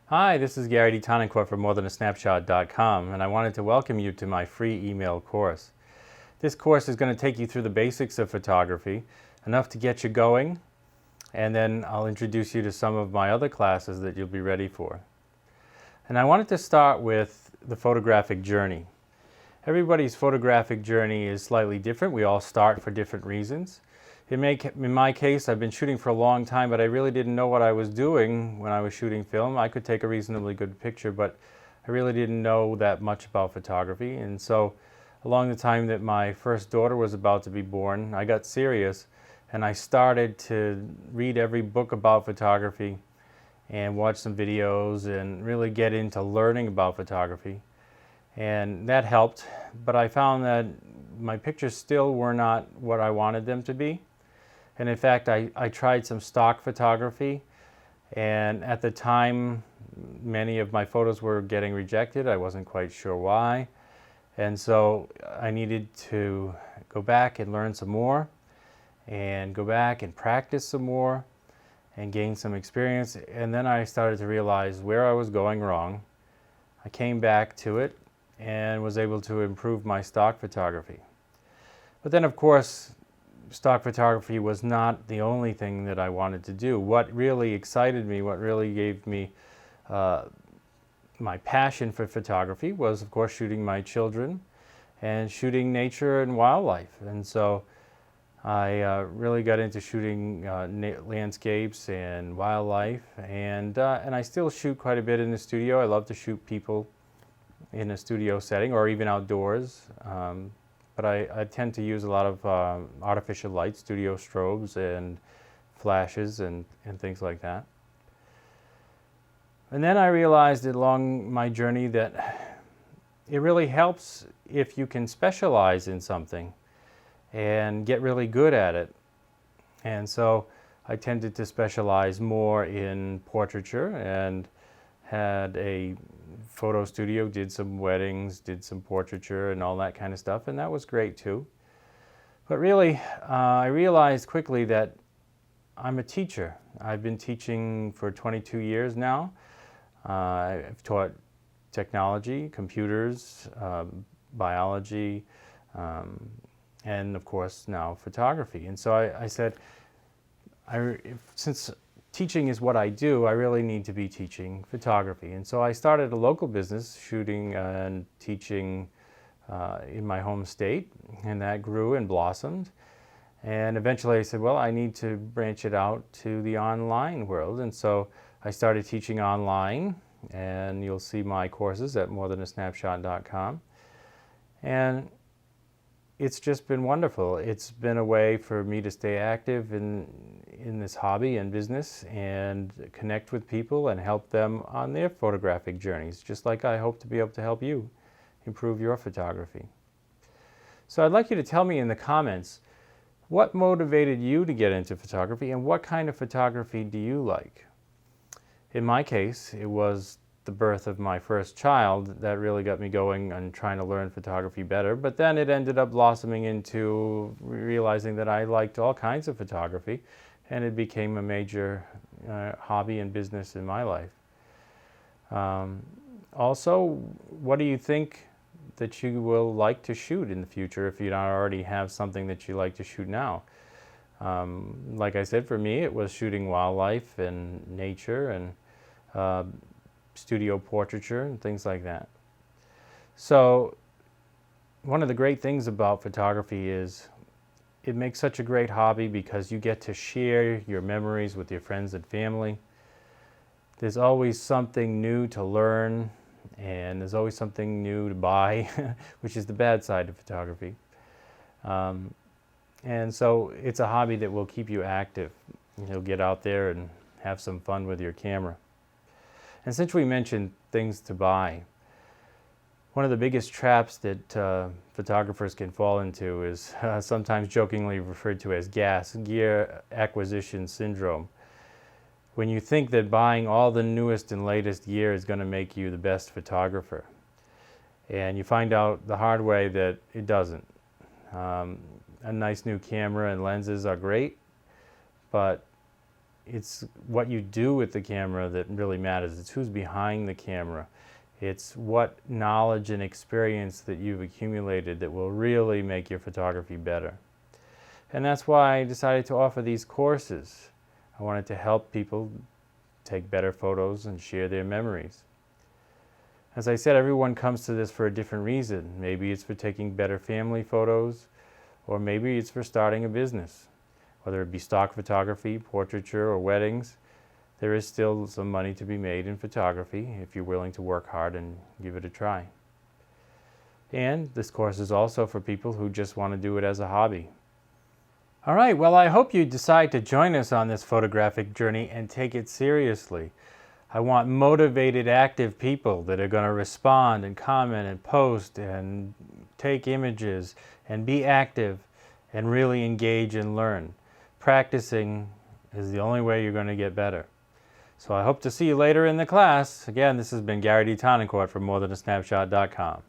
Hi, this is Gary D. Tonencourt from morethanasnapshot.com, and I wanted to welcome you to my free email course. This course is going to take you through the basics of photography, enough to get you going, and then I'll introduce you to some of my other classes that you'll be ready for. And I wanted to start with the photographic journey. Everybody's photographic journey is slightly different. We all start for different reasons. In my case, I've been shooting for a long time, but I really didn't know what I was doing when I was shooting film. I could take a reasonably good picture, but I really didn't know that much about photography. And so along the time that my first daughter was about to be born, I got serious and I started to read every book about photography and watch some videos and really get into learning about photography. And that helped, but I found that my pictures still were not what I wanted them to be. And in fact, I tried some stock photography, and at the time, many of my photos were getting rejected. I wasn't quite sure why. And so I needed to go back and learn some more, and go back and practice some more, and gain some experience. And then I started to realize where I was going wrong. I came back to it and was able to improve my stock photography. But then, of course, stock photography was not the only thing that I wanted to do. What really excited me, what really gave me my passion for photography was, of course, shooting my children and shooting nature and wildlife. And so I really got into shooting landscapes and wildlife, and I still shoot quite a bit in the studio. I love to shoot people in a studio setting or even outdoors. But I tend to use a lot of artificial light, studio strobes and flashes and things like that. And then I realized along my journey that it really helps if you can specialize in something and get really good at it. And so I tended to specialize more in portraiture and had a photo studio, did some weddings, did some portraiture and all that kind of stuff, and that was great too. But really, I realized quickly that I'm a teacher. I've been teaching for 22 years now. I've taught technology, computers, biology, and of course now photography. And so I said, since teaching is what I do, I really need to be teaching photography. And so I started a local business shooting and teaching in my home state, and that grew and blossomed. And eventually I said, well, I need to branch it out to the online world. And so I started teaching online, and you'll see my courses at morethanasnapshot.com. And it's just been wonderful. It's been a way for me to stay active in this hobby and business and connect with people and help them on their photographic journeys, just like I hope to be able to help you improve your photography. So I'd like you to tell me in the comments, what motivated you to get into photography and what kind of photography do you like? In my case, it was the birth of my first child that really got me going on trying to learn photography better, but then it ended up blossoming into realizing that I liked all kinds of photography, and it became a major hobby and business in my life. Also, what do you think that you will like to shoot in the future if you don't already have something that you like to shoot now? Like I said, for me it was shooting wildlife and nature and studio portraiture and things like that. So one of the great things about photography is it makes such a great hobby because you get to share your memories with your friends and family. There's always something new to learn, and there's always something new to buy, which is the bad side of photography. And so it's a hobby that will keep you active. You'll get out there and have some fun with your camera. And since we mentioned things to buy, one of the biggest traps that photographers can fall into is sometimes jokingly referred to as gear acquisition syndrome. When you think that buying all the newest and latest gear is going to make you the best photographer, and you find out the hard way that it doesn't. A nice new camera and lenses are great, but it's what you do with the camera that really matters. It's who's behind the camera. It's what knowledge and experience that you've accumulated that will really make your photography better. And that's why I decided to offer these courses. I wanted to help people take better photos and share their memories. As I said, everyone comes to this for a different reason. Maybe it's for taking better family photos, or maybe it's for starting a business. Whether it be stock photography, portraiture, or weddings, there is still some money to be made in photography if you're willing to work hard and give it a try. And this course is also for people who just want to do it as a hobby. All right, well, I hope you decide to join us on this photographic journey and take it seriously. I want motivated, active people that are going to respond and comment and post and take images and be active and really engage and learn. Practicing is the only way you're going to get better. So I hope to see you later in the class. Again, this has been Gary D. Tonicourt from morethanasnapshot.com.